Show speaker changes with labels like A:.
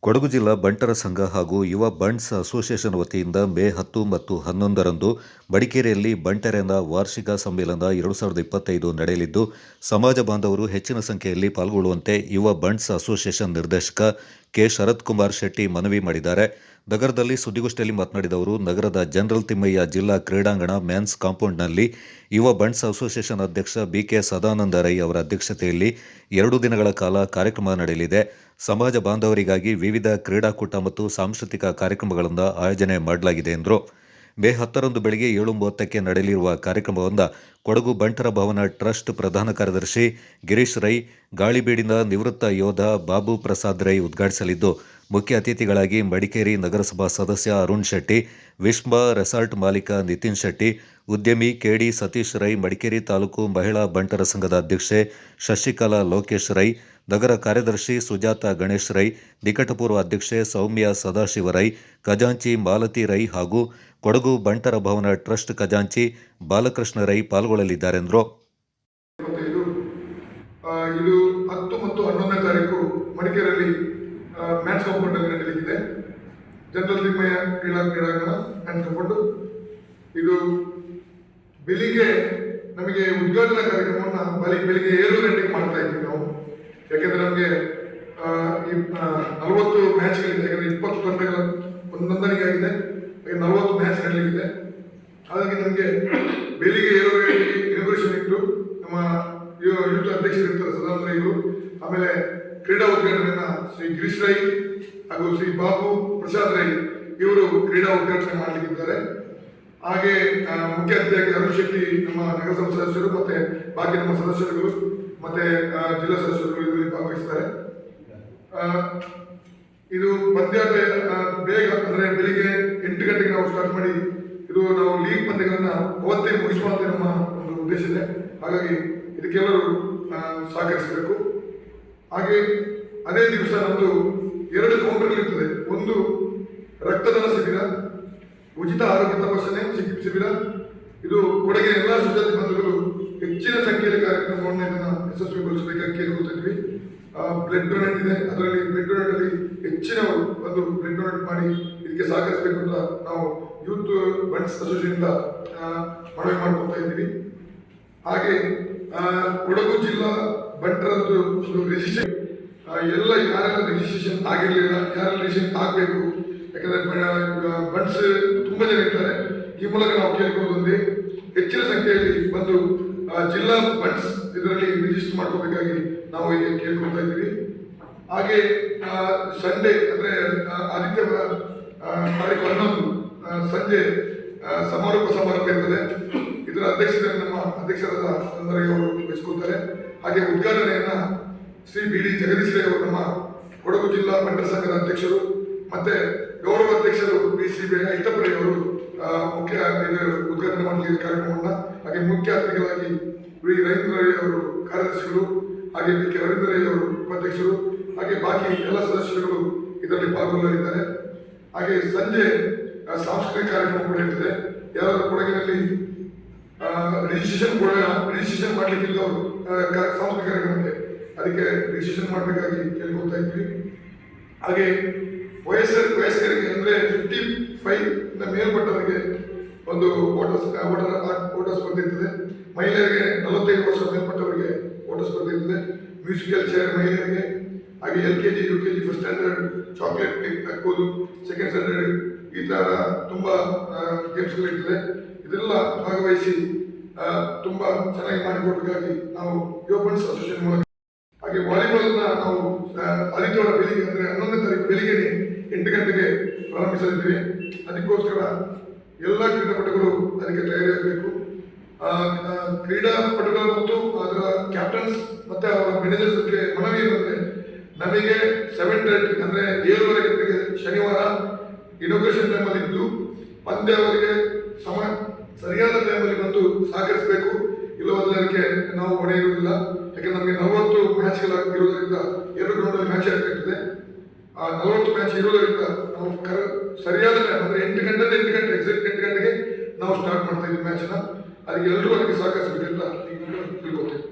A: ಕೊಡಗು ಜಿಲ್ಲಾ ಬಂಟರ ಸಂಘ ಹಾಗೂ ಯುವ ಬಂಟ್ಸ್ ಅಸೋಸಿಯೇಷನ್ ವತಿಯಿಂದ ಮೇ 10 ಮತ್ತು 11ರಂದು ಮಡಿಕೇರಿಯಲ್ಲಿ ಬಂಟರೆನ ವಾರ್ಷಿಕ ಸಮ್ಮೇಳನ 2025 ನಡೆಯಲಿದ್ದು, ಸಮಾಜ ಬಾಂಧವರು ಹೆಚ್ಚಿನ ಸಂಖ್ಯೆಯಲ್ಲಿ ಪಾಲ್ಗೊಳ್ಳುವಂತೆ ಯುವ ಬಂಟ್ಸ್ ಅಸೋಸಿಯೇಷನ್ ನಿರ್ದೇಶಕ ಕೆ. ಶರತ್ ಕುಮಾರ್ ಶೆಟ್ಟಿ ಮನವಿ ಮಾಡಿದ್ದಾರೆ. ನಗರದಲ್ಲಿ ಸುದ್ದಿಗೋಷ್ಠಿಯಲ್ಲಿ ಮಾತನಾಡಿದ ಅವರು, ನಗರದ ಜನರಲ್ ತಿಮ್ಮಯ್ಯ ಜಿಲ್ಲಾ ಕ್ರೀಡಾಂಗಣ ಮ್ಯಾನ್ಸ್ ಕಾಂಪೌಂಡ್ನಲ್ಲಿ ಯುವ ಬಂಟ್ಸ್ ಅಸೋಸಿಯೇಷನ್ ಅಧ್ಯಕ್ಷ ಬಿ. ಕೆ. ಸದಾನಂದ ರೈ ಅವರ ಅಧ್ಯಕ್ಷತೆಯಲ್ಲಿ 2 ದಿನಗಳ ಕಾಲ ಕಾರ್ಯಕ್ರಮ ನಡೆಯಲಿದೆ. ಸಮಾಜ ಬಾಂಧವರಿಗಾಗಿ ವಿವಿಧ ಕ್ರೀಡಾಕೂಟ ಮತ್ತು ಸಾಂಸ್ಕೃತಿಕ ಕಾರ್ಯಕ್ರಮಗಳನ್ನು ಆಯೋಜನೆ ಮಾಡಲಾಗಿದೆ ಎಂದರು. ಮೇ 10ರಂದು ಬೆಳಗ್ಗೆ 7:30ಕ್ಕೆ ನಡೆಯಲಿರುವ ಕಾರ್ಯಕ್ರಮವನ್ನು ಕೊಡಗು ಬಂಟರ ಭವನ ಟ್ರಸ್ಟ್ ಪ್ರಧಾನ ಕಾರ್ಯದರ್ಶಿ ಗಿರೀಶ್ ರೈ, ಗಾಳಿಬೀಡಿನ ನಿವೃತ್ತ ಯೋಧ ಬಾಬು ಪ್ರಸಾದ್ ರೈ ಉದ್ಘಾಟಿಸಲಿದ್ದು, ಮುಖ್ಯ ಅತಿಥಿಗಳಾಗಿ ಮಡಿಕೇರಿ ನಗರಸಭಾ ಸದಸ್ಯ ಅರುಣ್ ಶೆಟ್ಟಿ, ವಿಶ್ವ ರೆಸಾರ್ಟ್ ಮಾಲೀಕ ನಿತಿನ್ ಶೆಟ್ಟಿ, ಉದ್ಯಮಿ ಕೆಡಿ ಸತೀಶ್ ರೈ, ಮಡಿಕೇರಿ ತಾಲೂಕು ಮಹಿಳಾ ಬಂಟರ ಸಂಘದ ಅಧ್ಯಕ್ಷೆ ಶಶಿಕಲಾ ಲೋಕೇಶ್ ರೈ, ನಗರ ಕಾರ್ಯದರ್ಶಿ ಸುಜಾತ ಗಣೇಶ್ ರೈ, ನಿಕಟಪೂರ್ವ ಅಧ್ಯಕ್ಷೆ ಸೌಮ್ಯ ಸದಾಶಿವ ರೈ, ಖಜಾಂಚಿ ಮಾಲತಿ ರೈ ಹಾಗೂ ಕೊಡಗು ಬಂಟರ ಭವನ ಟ್ರಸ್ಟ್ ಖಜಾಂಚಿ ಬಾಲಕೃಷ್ಣ ರೈ ಪಾಲ್ಗೊಳ್ಳಲಿದ್ದಾರೆಂದರು.
B: ಇದು 10 ಮತ್ತು 11ನೇ ತಾರೀಕು ಮಡಿಕೇರಿಯಲ್ಲಿ ಮ್ಯಾಚ್ ಕಾಂಪೌಂಡಲ್ಲಿ ನಡೆಯಲಿದೆ. ಜನರಲ್ ತಿಮ್ಮಯ್ಯ ಕ್ರೀಡಾಂಗಣ ಮ್ಯಾಚ್ ಕಾಂಪೌಂಡ್. ಇದು ಬೆಳಿಗ್ಗೆ ನಮಗೆ ಉದ್ಘಾಟನಾ ಕಾರ್ಯಕ್ರಮವನ್ನು ಬೆಳಿಗ್ಗೆ 7 ಗಂಟೆಗೆ ಮಾಡ್ತಾ ಇದ್ದೀವಿ ನಾವು. ಯಾಕೆಂದರೆ ನಮಗೆ ಈ 40 ಮ್ಯಾಚ್ಗಳಿದೆ. ಯಾಕಂದರೆ 20 ತಂಡಗಳ ನೋಂದಣಿಗೆ ಆಗಿದೆ. 40 ಮ್ಯಾಚ್ ನಡೆಯಲಿದೆ. ಹಾಗಾಗಿ ನಮಗೆ ಬೆಳಿಗ್ಗೆ 7 ಗಂಟೆಗೆ ಇನಾಗ್ರೇಷನ್ ಇಟ್ಟು ನಮ್ಮ ಯೂತ್ ಅಧ್ಯಕ್ಷರಿರ್ತಾರೆ ಸದಾನಂದ ರೈಗಳು, ಆಮೇಲೆ ಕ್ರೀಡಾ ಉದ್ಘಾಟನೆಯನ್ನ ಶ್ರೀ ಗಿರೀಶ್ ರೈ ಹಾಗೂ ಶ್ರೀ ಬಾಬು ಪ್ರಸಾದ್ ರೈ ಇವರು ಕ್ರೀಡಾ ಉದ್ಘಾಟನೆ ಮಾಡಲಿಕ್ಕಿದ್ದಾರೆ. ಹಾಗೆ ಮುಖ್ಯ ಅತಿಥಿಯಾಗಿ ಅರುಣ್ ಶೆಟ್ಟಿ ನಮ್ಮ ನಗರಸಭಾ ಸದಸ್ಯರು ಮತ್ತೆ ಬಾಕಿ ನಮ್ಮ ಸದಸ್ಯರುಗಳು ಮತ್ತೆ ಜಿಲ್ಲಾ ಸದಸ್ಯರುಗಳು ಇದರಲ್ಲಿ ಭಾಗವಹಿಸ್ತಾರೆ. ಇದು ಪಂದ್ಯಾಟ ಬೇಗ ಅಂದರೆ ಬೆಳಿಗ್ಗೆ 8 ಗಂಟೆಗೆ ನಾವು ಸ್ಟಾರ್ಟ್ ಮಾಡಿ ಇದು ನಾವು ಲೀಗ್ ಪಂದ್ಯಗಳನ್ನ ಅವತ್ತೇ ಮುಗಿಸುವಂತೆ ನಮ್ಮ ಒಂದು ಉದ್ದೇಶ ಇದೆ. ಹಾಗಾಗಿ ಇದಕ್ಕೆಲ್ಲರೂ ಸಹಕರಿಸಬೇಕು. ಹಾಗೆ ಅದೇ ದಿವಸ ನಮ್ಮದು 2 ಕೌಂಟರ್ಗಳಿರ್ತದೆ. ಒಂದು ರಕ್ತದಾನ ಶಿಬಿರ, ಉಚಿತ ಆರೋಗ್ಯ ತಪಾಸಣೆ ಶಿಬಿರ. ಇದು ಕೊಡಗಿನ ಎಲ್ಲ ಸುಜಾತಿ ಬಂಧುಗಳು ಹೆಚ್ಚಿನ ಸಂಖ್ಯೆಯಲ್ಲಿ ಕಾರ್ಯಕ್ರಮವನ್ನು ಇದನ್ನು ಯಶಸ್ವಿಗೊಳಿಸಬೇಕಾಗಿ ಕೇಳ್ಕೊಳ್ತಿದ್ವಿ. ಬ್ಲಡ್ ಡೊನೇಟ್ ಇದೆ, ಅದರಲ್ಲಿ ಬ್ಲಡ್ ಡೊನೇಟ್ ಅಲ್ಲಿ ಹೆಚ್ಚಿನವರು ಬಂದು ಬ್ಲಡ್ ಡೊನೇಟ್ ಮಾಡಿ ಇದಕ್ಕೆ ಸಹಕರಿಸಬೇಕು ಅಂತ ನಾವು ಯೂತ್ ಬಂಟ್ಸ್ ಅಸೋಸಿಯೇಷನ್ ಮನವಿ ಮಾಡ್ಕೊಳ್ತಾ ಇದ್ದೀವಿ. ಹಾಗೆ ಕೊಡಗು ಜಿಲ್ಲಾ ಬಂಟರದ್ದು ರಿಜಿಸ್ಟ್ರೇಷನ್ ಎಲ್ಲ ಯಾರೆಲ್ಲ ರಿಜಿಸ್ಟ್ರೇಷನ್ ಆಗಿರಲಿಲ್ಲ, ಯಾರೆಲ್ಲ ರಿಜಿಸ್ಟ್ರೇಷನ್ ಆಗಬೇಕು. ಯಾಕಂದರೆ ಬಂಟ್ಸ್ ತುಂಬ ಜನ ಇರ್ತಾರೆ. ಈ ಮೂಲಕ ನಾವು ಕೇಳ್ಕೊಳ್ಳೋದೊಂದೇ, ಹೆಚ್ಚಿನ ಸಂಖ್ಯೆಯಲ್ಲಿ ಬಂದು ಜಿಲ್ಲಾ ಬಂಟ್ಸ್ ಇದರಲ್ಲಿ ರಿಜಿಸ್ಟರ್ ಮಾಡ್ಕೋಬೇಕಾಗಿ ನಾವು ಈಗ ಕೇಳ್ಕೊಳ್ತಾ ಇದ್ದೀವಿ. ಹಾಗೆ ಸಂಡೇ ಅಂದರೆ ಆದಿತ್ಯವಾರ ತಾರೀಕು 11 ಸಂಜೆ ಸಮಾರೋಪ ಸಮಾರಂಭ ಇರ್ತದೆ. ಇದರ ಅಧ್ಯಕ್ಷತೆ ನಮ್ಮ ಅಧ್ಯಕ್ಷರಾದ ಅವರು ವಹಿಸ್ಕೊಳ್ತಾರೆ. ಹಾಗೆ ಉದ್ಘಾಟನೆಯನ್ನ ಶ್ರೀ ಬಿ. ಡಿ. ಜಗದೀಶ್ ರೈ ಅವರು ನಮ್ಮ ಕೊಡಗು ಜಿಲ್ಲಾ ಬಂಟರ ಸಂಘದ ಅಧ್ಯಕ್ಷರು ಮತ್ತೆ ಗೌರವ ಅಧ್ಯಕ್ಷರು ಬಿ. ಸಿ. ಐತಪ್ರೈ ಅವರು ಮುಖ್ಯ ಉದ್ಘಾಟನೆ ಮಾಡಲಿರುವ ಕಾರ್ಯಕ್ರಮವನ್ನು. ಹಾಗೆ ಮುಖ್ಯ ಅತಿಥಿಗಳಾಗಿ ವಿ. ರವೀಂದ್ರ ರೈ ಅವರು ಕಾರ್ಯದರ್ಶಿಗಳು, ಹಾಗೆ ಬಿ. ಕೆ. ರವೀಂದ್ರ ರೈ ಅವರು ಉಪಾಧ್ಯಕ್ಷರು, ಹಾಗೆ ಬಾಕಿ ಎಲ್ಲ ಸದಸ್ಯರುಗಳು ಇದರಲ್ಲಿ ಪಾಲ್ಗೊಳ್ಳಲಿದ್ದಾರೆ. ಹಾಗೆ ಸಂಜೆ ಸಾಂಸ್ಕೃತಿಕ ಕಾರ್ಯಕ್ರಮ ಕೂಡ ಇರ್ತದೆ. ಯಾರಾದರೂ ಕೊಡಗಿನಲ್ಲಿ ರಿಜಿಸ್ಟ್ರೇಷನ್ ಮಾಡಲಿಕ್ಕಿಲ್ಲವರು ಸಾಂಸ್ಕೃತಿಕ ಕಾರ್ಯಕ್ರಮಕ್ಕೆ ಅದಕ್ಕೆ ರಿಜಿಸ್ಟ್ರೇಷನ್ ಮಾಡಬೇಕಾಗಿ ಕೇಳ್ಕೊಳ್ತಾ ಇದ್ವಿ. ಹಾಗೆ ವಯಸ್ಕರಿಗೆ ಅಂದರೆ 55 ಮೇಲ್ಪಟ್ಟವರಿಗೆ ಒಂದು ಓಟ ಸ್ಪರ್ಧೆ ಇರ್ತದೆ. ಮಹಿಳೆಯರಿಗೆ 45 ವರ್ಷ ಮೇಲ್ಪಟ್ಟವರಿಗೆ ಓಟ ಸ್ಪರ್ಧೆ ಇರ್ತದೆ. ಮ್ಯೂಸಿಕಲ್ ಚೇರ್ ಮಹಿಳೆಯರಿಗೆ, ಹಾಗೆ LKG UKG first standard chocolate ಹಾಕ್ಬೋದು, ಸೆಕೆಂಡ್ ಸ್ಟ್ಯಾಂಡರ್ಡ್ ಈ ಥರ ತುಂಬ ಗೇಮ್ಸ್ಗಳಿರ್ತದೆ. ಇದೆಲ್ಲ ಭಾಗವಹಿಸಿ ತುಂಬ ಚೆನ್ನಾಗಿ ಮಾಡಿಕೊಡ್ಬೇಕಾಗಿ ನಾವು ಯುವ ಬಂಟ್ಸ್ ಅಸೋಸಿಯೇಷನ್ ಮೂಲಕ. ಹಾಗೆ ವಾಲಿಬಾಲ್ನ ನಾವು ಆದಿತ್ಯವಾರ ಬೆಳಿಗ್ಗೆ ಅಂದರೆ 11ನೇ ತಾರೀಕು ಬೆಳಿಗ್ಗೆ 8 ಗಂಟೆಗೆ ಪ್ರಾರಂಭಿಸಲಿದ್ದೀವಿ. ಅದಕ್ಕೋಸ್ಕರ ಎಲ್ಲ ಕ್ರೀಡಾಪಟುಗಳು ಅದಕ್ಕೆ ತಯಾರಿಯಾಗಬೇಕು. ಕ್ರೀಡಾಪಟುಗಳು ಮತ್ತು ಅದರ ಕ್ಯಾಪ್ಟನ್ಸ್ ಮತ್ತು ಅವರ ಮ್ಯಾನೇಜರ್ಸ್ಗೆ ಮನವಿ ಏನಂದರೆ, ನಮಗೆ 7:30 ಅಂದರೆ 7:30 ಗಂಟೆಗೆ ಶನಿವಾರ ಇನಾಗ್ರೇಷನ್ ಟೈಮಲ್ಲಿ ಇದ್ದು ಪಂದ್ಯಾವಧಿಗೆ ಸರಿಯಾದ ಟೈಮಲ್ಲಿ ಬಂದು ಸಹಕರಿಸಬೇಕು. ಇಲ್ಲವಾದರೆ ಅದಕ್ಕೆ ನಾವು ಹೊಣೆ ಇರುವುದಿಲ್ಲ. ಯಾಕೆಂದ್ರೆ ನಮಗೆ 40 ಮ್ಯಾಚ್ಗಳ ಇರುವುದರಿಂದ 2 ಗ್ರೌಂಡಲ್ಲಿ ಮ್ಯಾಚ್ ಆಗ್ತಾ ಇರ್ತದೆ. ಆ 40 ಮ್ಯಾಚ್ ಇರುವುದರಿಂದ ನಾವು ಸರಿಯಾದ ಟೈಮ್ ಅಂದರೆ 8 ಗಂಟೆ ಎಕ್ಸಾಕ್ಟ್ 8 ಗಂಟೆಗೆ ನಾವು ಸ್ಟಾರ್ಟ್ ಮಾಡ್ತಾ ಇದ್ದೀವಿ ಮ್ಯಾಚನ್ನ. ಅದಕ್ಕೆ ಎಲ್ಲರೂ ಅದಕ್ಕೆ ಸಹಕರಿಸಬೇಕಂತ ಈಗ ತಿಳ್ಕೊತೇವೆ.